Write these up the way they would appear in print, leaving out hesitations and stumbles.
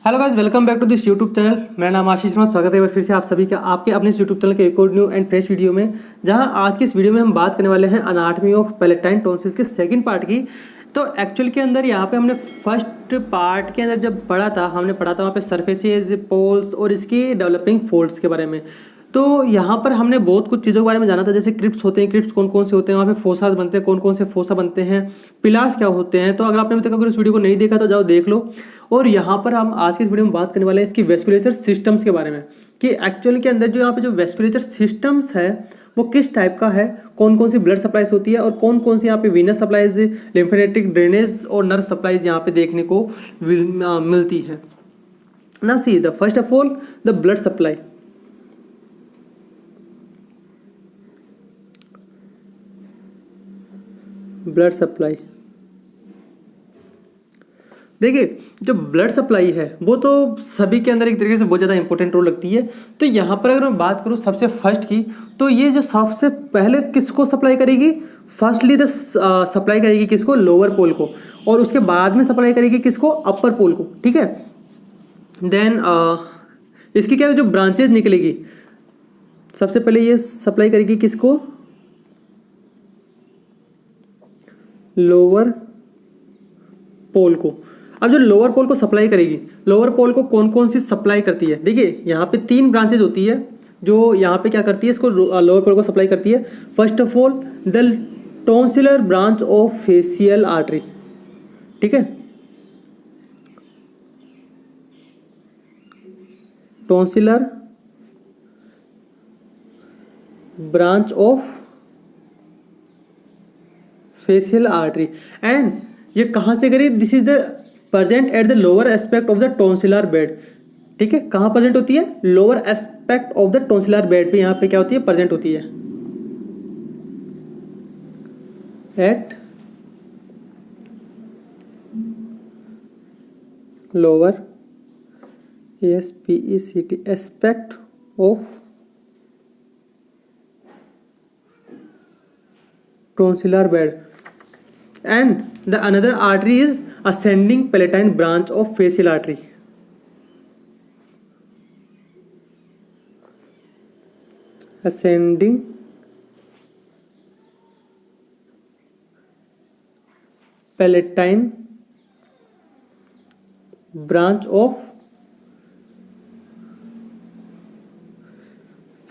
Hello guys, welcome back to this YouTube channel. मेरा नाम आशीष शर्मा। स्वागत है एक बार फिर से आप सभी का आपके अपने यूट्यूब चैनल के एक और न्यू एंड फ्रेश वीडियो में, जहां आज की इस वीडियो में हम बात करने वाले हैं अनाटमी ऑफ पैलेटाइन टॉन्सिल्स के सेकंड पार्ट की। तो एक्चुअल के अंदर यहाँ पे हमने फर्स्ट पार्ट के अंदर जब पढ़ा था वहाँ पे सरफेसेस, पोल्स और इसकी डेवलपिंग फोल्ड्स के बारे में। तो यहाँ पर हमने बहुत कुछ चीज़ों के बारे में जाना था, जैसे क्रिप्स होते हैं, क्रिप्स कौन कौन से होते हैं, वहाँ पे फोसास बनते हैं, कौन कौन से फोसा बनते हैं, पिलार्स क्या होते हैं। तो अगर आपने अभी तक अगर इस वीडियो को नहीं देखा तो जाओ देख लो। और यहाँ पर हम आज की इस वीडियो में बात करने वाले हैं इसकी वेस्कुलेचर सिस्टम्स के बारे में, कि एक्चुअल के अंदर जो यहाँ पे जो वेस्कुलेचर सिस्टम्स है वो किस टाइप का है, कौन कौन सी ब्लड सप्लाईज होती है और कौन कौन सी यहाँ पे वीनस सप्लाईज, लिम्फेटिक ड्रेनेज और नर्व सप्लाईज यहाँ पे देखने को मिलती है। Now see the first of all the blood supply. Blood supply, देखिए जो ब्लड सप्लाई है वो तो सभी के अंदर एक तरीके से बहुत ज़्यादा इंपॉर्टेंट रोल लगती है। तो यहाँ पर अगर मैं बात करूँ सबसे फर्स्ट की, तो ये जो सबसे पहले किसको सप्लाई करेगी, फर्स्टली द सप्लाई करेगी किसको, लोअर पोल को, और उसके बाद में सप्लाई करेगी किसको, अपर पोल को। ठीक है, देन इसकी क्या जो ब्रांचेज निकलेगी, सबसे पहले ये सप्लाई करेगी किसको, लोअर पोल को। अब जो लोअर पोल को सप्लाई करेगी, लोअर पोल को कौन कौन सी सप्लाई करती है, देखिए यहाँ पे 3 ब्रांचेज होती है जो यहाँ पे क्या करती है, इसको लोअर पोल को सप्लाई करती है। First of all the tonsillar branch of facial artery. ठीक है, tonsillar branch of facial artery, and ये कहाँ से करी, this is the present at the lower aspect of the tonsillar bed. ठीक है, कहाँ प्रेजेंट होती है, lower aspect of the tonsillar bed पे यहाँ पे क्या होती है, प्रेजेंट होती है। At lower ASPECT aspect of tonsillar bed, and the another artery is ascending palatine branch of facial artery. Ascending palatine branch of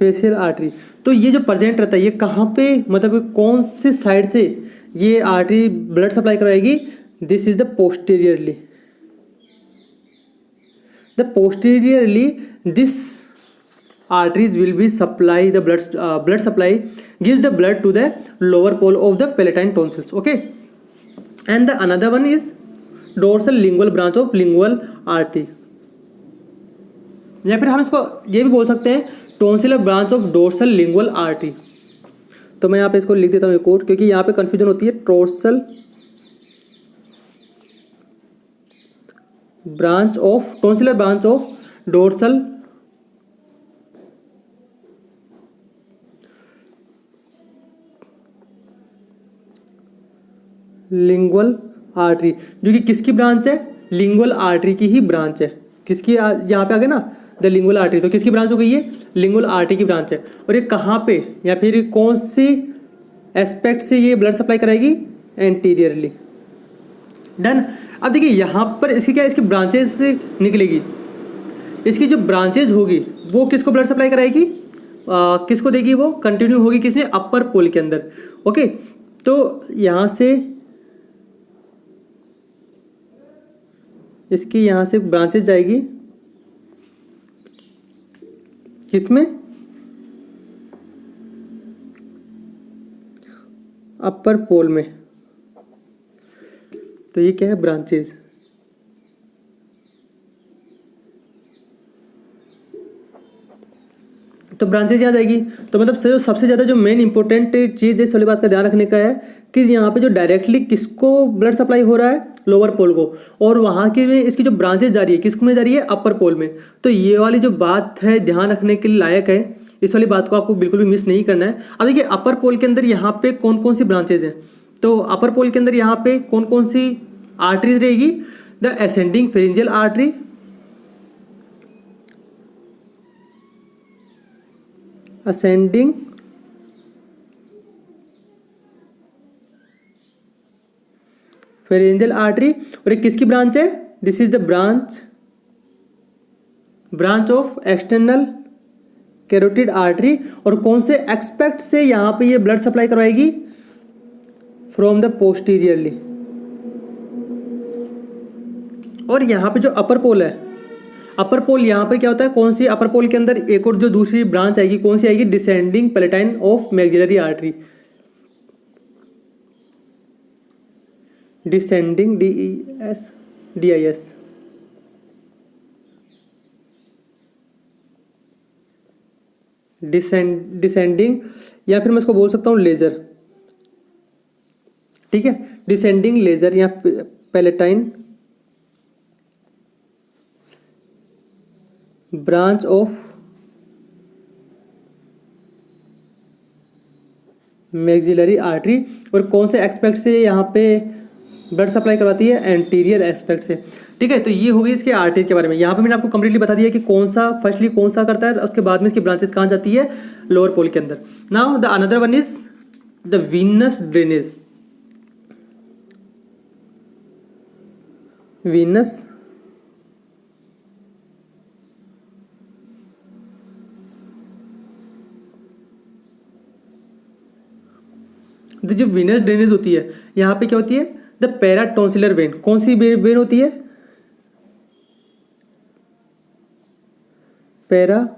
facial artery. तो ये जो प्रेजेंट रहता है ये कहाँ पे, मतलब कौन सी साइड से ये आर्टरी ब्लड सप्लाई कराएगी, this is the posteriorly. The posteriorly this arteries will be supply the blood supply, give the blood to the lower pole of the palatine tonsils. Okay, and the another one is dorsal lingual branch of lingual artery, या फिर हम इसको ये भी बोल सकते हैं tonsillar branch of dorsal lingual artery. तो मैं यहाँ पे इसको लिख देता हूँ एक और, क्योंकि यहाँ पे कंफ्यूजन होती है। Dorsal branch of, tonsillar branch of dorsal lingual artery, जो कि किसकी ब्रांच है, लिंगुअल आर्टरी की ही ब्रांच है। किसकी, यहाँ पे आ गया ना द लिंगुअल आर्टरी, तो किसकी ब्रांच हो गई, ये लिंगुअल आर्टरी की ब्रांच है। और ये कहाँ पे या फिर कौन सी एस्पेक्ट से ये ब्लड सप्लाई कराएगी, एंटीरियरली। डन। अब देखिए यहाँ पर इसकी क्या, इसकी ब्रांचेज निकलेगी, इसकी जो ब्रांचेज होगी वो किसको ब्लड सप्लाई कराएगी, किसको देगी, वो कंटिन्यू होगी किसमें, अपर पोल के अंदर। ओके, तो यहाँ से इसकी यहाँ से ब्रांचेज जाएगी किसमें, अपर पोल में। तो ये क्या है, ब्रांचेज। तो ब्रांचेज यहाँ जाएगी, तो मतलब सबसे ज़्यादा जो मेन इंपॉर्टेंट चीज़ इस वाली बात का ध्यान रखने का है कि यहाँ पे जो डायरेक्टली किसको ब्लड सप्लाई हो रहा है, लोअर पोल को, और वहाँ की में इसकी जो ब्रांचेज जा रही है किस में जा रही है, अपर पोल में। तो ये वाली जो बात है ध्यान रखने के लिए लायक है, इस वाली बात को आपको बिल्कुल भी मिस नहीं करना है। अब देखिए अपर पोल के अंदर यहाँ पे कौन कौन सी ब्रांचेज हैं, तो अपर पोल के अंदर यहाँ पे कौन कौन सी आर्टरीज रहेगी, the ascending pharyngeal artery, ascending pharyngeal artery, और ये किसकी ब्रांच है? This is the branch of external carotid artery. और कौन से एक्सपेक्ट से यहां पे ये ब्लड सप्लाई करवाएगी? From the posteriorly. और यहां पे जो अपर पोल है, अपर पोल यहां पे क्या होता है? कौन सी अपर पोल के अंदर एक और जो दूसरी ब्रांच आएगी, कौन सी आएगी? Descending palatine of maxillary artery. Descending DIS descending, या फिर मैं इसको बोल सकता हूं लेजर। ठीक है, डिसेंडिंग लेजर या palatine branch of maxillary artery. और कौन से एस्पेक्ट से यहाँ पे ब्लड सप्लाई करवाती है? एंटीरियर एस्पेक्ट से। ठीक है, तो ये हो गई इसके आर्टरीज के बारे में। यहाँ पे मैंने आपको कंप्लीटली बता दिया कि कौन सा फर्स्टली कौन सा करता है, उसके बाद में इसकी ब्रांचेस कहाँ जाती है? लोअर पोल के अंदर। Now the another one is the venous drainage. Venous जो वीनस ड्रेनेज होती है, यहाँ पे क्या होती है? The paratonsillar vein. कौन सी वेन होती है? Paratonsillar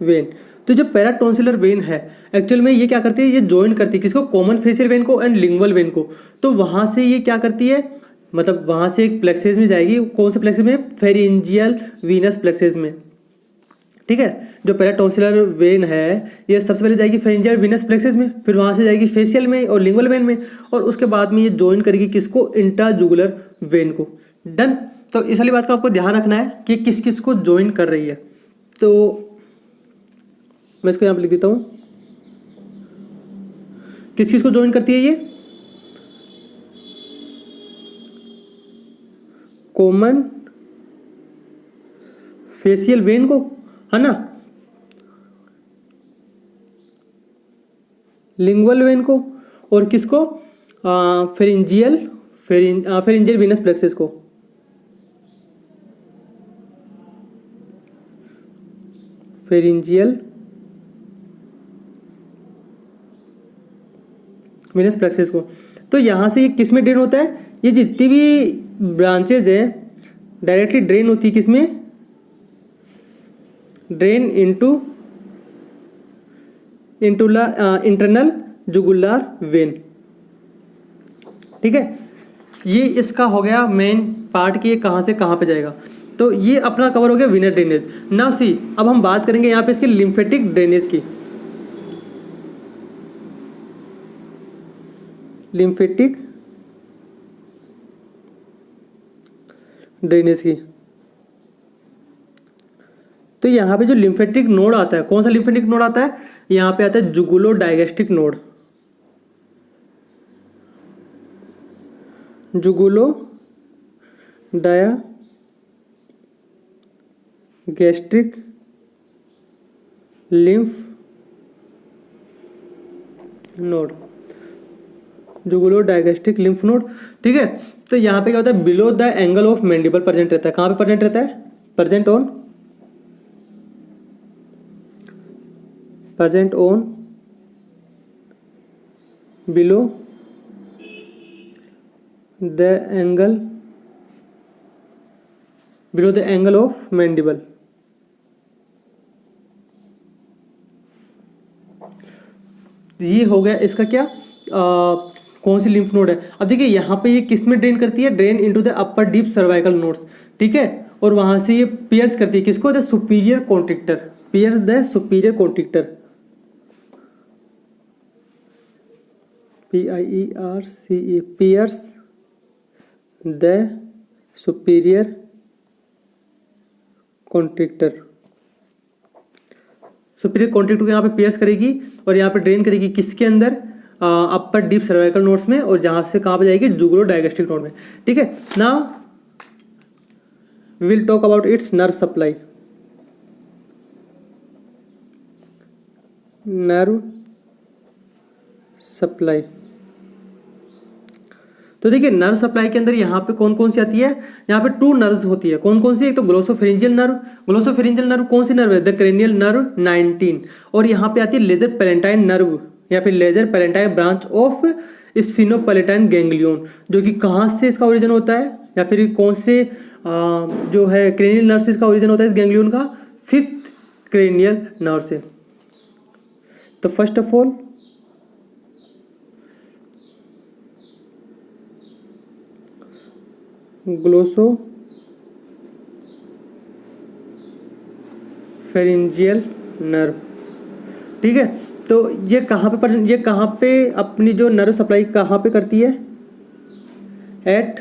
vein. तो जो पैराटोंसिलर वेन है, एक्चुअल में ये क्या करती है? ये ज्वाइन करती है किसको? कॉमन फेशियल वेन को एंड लिंगुअल वेन को। तो वहां से ये क्या करती है? मतलब वहां से एक प्लेक्सेस में जाएगी। कौन से प्लेक्सेस में? फेरिंजियल वीनस प्लेक्सेस में। ठीक है, जो पैराटोंसिलर वेन है ये सबसे पहले जाएगी फेरिंजियल वीनस प्लेक्सेस में, फिर वहां से जाएगी फेशियल में और लिंगुअल वेन में, और उसके बाद में ये ज्वाइन करेगी किसको? इंट्राजुगुलर वेन को। डन। तो इस वाली बात का आपको ध्यान रखना है कि किस किस को ज्वाइन कर रही है। तो मैं इसको यहाँ पे लिख देता हूं, किस किस को ज्वाइन करती है ये? कॉमन फेशियल वेन को, है ना, लिंगुअल वेन को, और किसको? फेरिंजियल वीनस प्लेक्सेस को। फेरिंजियल वीनस प्लेक्सेस को। तो यहां से ये किस में ड्रेन होता है? ये जितनी भी ब्रांचेज है डायरेक्टली ड्रेन होती है किसमें? Drain into internal jugular vein. ठीक है, ये इसका हो गया मेन पार्ट कि ये कहां से कहां पे जाएगा। तो ये अपना कवर हो गया वीनस ड्रेनेज। नाउ सी, अब हम बात करेंगे यहाँ पे इसके लिम्फेटिक ड्रेनेज की। लिम्फेटिक ड्रेनेज की। तो यहाँ पे जो लिम्फेटिक नोड आता है, कौन सा लिम्फेटिक नोड आता है? यहाँ पे आता है jugulo digastric node. Jugulo digastric lymph node. Jugulo digastric lymph node. ठीक है, तो यहाँ पे क्या होता है? Below the angle of mandible present रहता है। कहाँ पे प्रेजेंट रहता है? Present on below the angle of mandible. ये हो गया इसका क्या? कौन सी लिम्फ नोड है। अब देखिए यहाँ पे ये किस में ड्रेन करती है? Drain into the upper deep cervical nodes. ठीक है, और वहां से ये पियर्स करती है किसको? The superior constrictor. Pierce the superior constrictor. PIERCE pierce the superior constrictor. Superior constrictor को यहाँ पे पियर्स करेगी और यहाँ पे ड्रेन करेगी किसके अंदर? अपर डीप सर्वाइकल नोड्स में, और जहां से कहां पे जाएगी? जुगुलो डायगेस्टिक नोड में। ठीक है, now we will talk about its nerve supply. Nerve supply, तो देखिए नर्व सप्लाई के अंदर यहाँ पे कौन कौन सी आती है, यहाँ पे 2 नर्व्स होती है। कौन कौन सी, एक तो ग्लोसोफेरिंजियल नर्व। ग्लोसोफेरिंजियल नर्व कौन सी नर्व है, द क्रेनियल नर्व 19। और यहाँ पे आती है लेजर पैलेटाइन नर्व या फिर lesser palatine branch of sphenopalatine ganglion, जो कि कहाँ से इसका ओरिजिन होता है या फिर कौन से जो है क्रेनियल नर्व से इसका ओरिजिन होता है इस गैंग्लियन का, 5th क्रेनियल नर्व से। तो first of all glossopharyngeal nerve, ठीक है। तो ये कहाँ पे अपनी जो नर्व सप्लाई कहाँ पे करती है, एट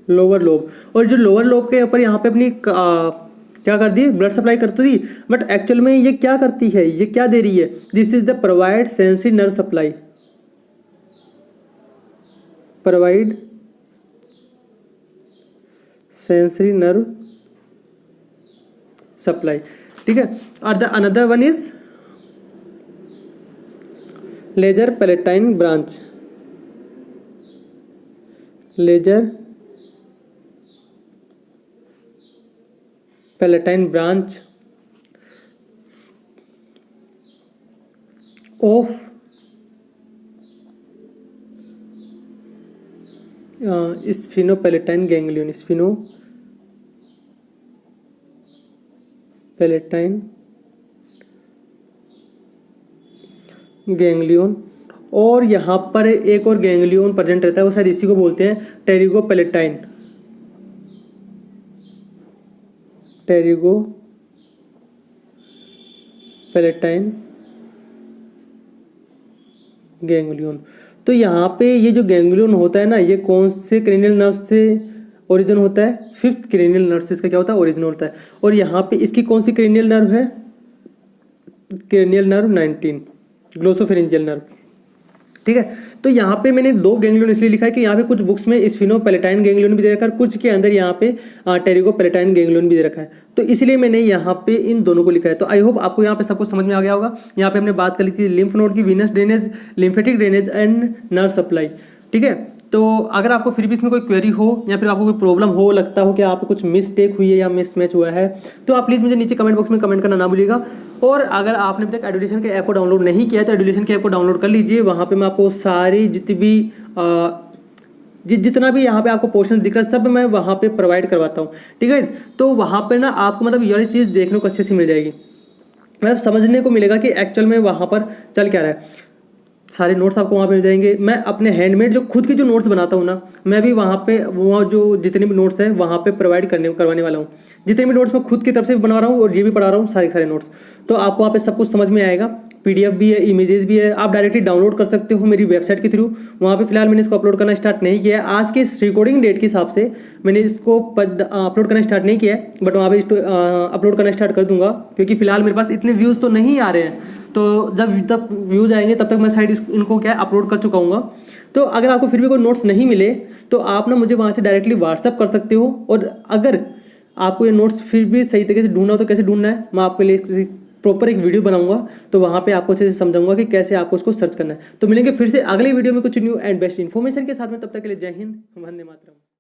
लोअर लोब। और जो लोअर लोब के ऊपर यहाँ पे अपनी क्या कर दी, ब्लड सप्लाई करती थी, बट एक्चुअल में ये क्या करती है, ये क्या दे रही है, this is the provide sensory nerve supply, provide sensory nerve supply, ठीक है। और the another one is lesser palatine branch, lesser palatine branch of sphenopalatine ganglion, sphenopalatine ganglion. और यहाँ पर एक और गैंग्लियन प्रेजेंट रहता है, वो शायद इसी को बोलते हैं टेरिगोपैलेटाइन, टेरिगोपैलेटाइन गैंग्लियन। तो यहाँ पे ये जो गैंग्लियन होता है ना, ये कौन से क्रेनियल नर्व से ओरिजिन होता है, 5th क्रेनियल नर्व से इसका क्या होता है, ओरिजिन होता है। और यहाँ पे इसकी कौन सी क्रेनियल नर्व है, क्रेनियल नर्व 19, ग्लोसोफेरिंजियल नर्व, ठीक है। तो यहाँ पे मैंने 2 गैंग्लियन इसलिए लिखा है कि यहाँ पे कुछ बुक्स में स्फिनोपैलेटाइन गैंग्लियन भी दे रखा है, कुछ के अंदर यहाँ पे टेरिगोपैलेटाइन गैंग्लियन भी दे रखा है, तो इसलिए मैंने यहाँ पे इन दोनों को लिखा है। तो आई होप आपको यहाँ पे सब कुछ समझ में आ गया होगा। यहाँ पे हमने बात कर ली थी लिम्फ नोड की, Venus drainage, lymphatic drainage and nerve supply, ठीक है। तो अगर आपको फिर भी इसमें कोई क्वेरी हो या फिर आपको कोई प्रॉब्लम हो, लगता हो कि आप कुछ मिस्टेक हुई है या मिसमैच हुआ है, तो आप प्लीज़ मुझे नीचे कमेंट बॉक्स में कमेंट करना ना भूलिएगा। और अगर आपने अभी तक एडुलेशन के ऐप को डाउनलोड नहीं किया है तो एडुलेशन के ऐप को डाउनलोड कर लीजिए। वहाँ पे मैं आपको सारी जितनी भी जितना भी यहाँ पे आपको पोर्शन दिख रहा है सब मैं वहाँ पे प्रोवाइड करवाता हूँ, ठीक है। तो वहाँ पे ना आपको मतलब ये वाली चीज़ देखने को अच्छे से मिल जाएगी, मतलब समझने को मिलेगा कि एक्चुअल में वहाँ पर चल क्या रहा है। सारे नोट्स आपको वहाँ पे मिल जाएंगे। मैं अपने हैंडमेड जो खुद की जो नोट्स बनाता हूँ ना, मैं भी वहाँ पे वो जो जितने भी नोट्स हैं वहाँ पे प्रोवाइड करवाने वाला हूँ। जितने भी नोट्स मैं खुद की तरफ से बना रहा हूँ और ये भी पढ़ा रहा हूँ, सारे नोट्स, तो आपको वहाँ पे सब कुछ समझ में आएगा। PDF भी है, इमेजेस भी है, आप डायरेक्टली डाउनलोड कर सकते हो मेरी वेबसाइट के थ्रू। वहाँ पे फिलहाल मैंने इसको अपलोड करना स्टार्ट नहीं किया है, आज के इस रिकॉर्डिंग डेट के हिसाब से मैंने इसको अपलोड करना स्टार्ट नहीं किया है, बट वहाँ पे अपलोड करना स्टार्ट कर दूंगा, क्योंकि फिलहाल मेरे पास इतने व्यूज़ तो नहीं आ रहे हैं। तो जब तक व्यूज़ आएंगे तब तक मैं साइड इनको क्या अपलोड कर चुका हूँ। तो अगर आपको फिर भी कोई नोट्स नहीं मिले तो आप ना मुझे वहाँ से डायरेक्टली व्हाट्सअप कर सकते हो। और अगर आपको ये नोट्स फिर भी सही तरीके से ढूंढना हो तो कैसे ढूंढना है, मैं आपके लिए प्रॉपर एक वीडियो बनाऊंगा, तो वहाँ पे आपको अच्छे से समझाऊंगा कि कैसे आपको उसको सर्च करना है। तो मिलेंगे फिर से अगले वीडियो में कुछ न्यू एंड बेस्ट इन्फॉर्मेशन के साथ में, तब तक के लिए जय हिंद, वंदे मातरम।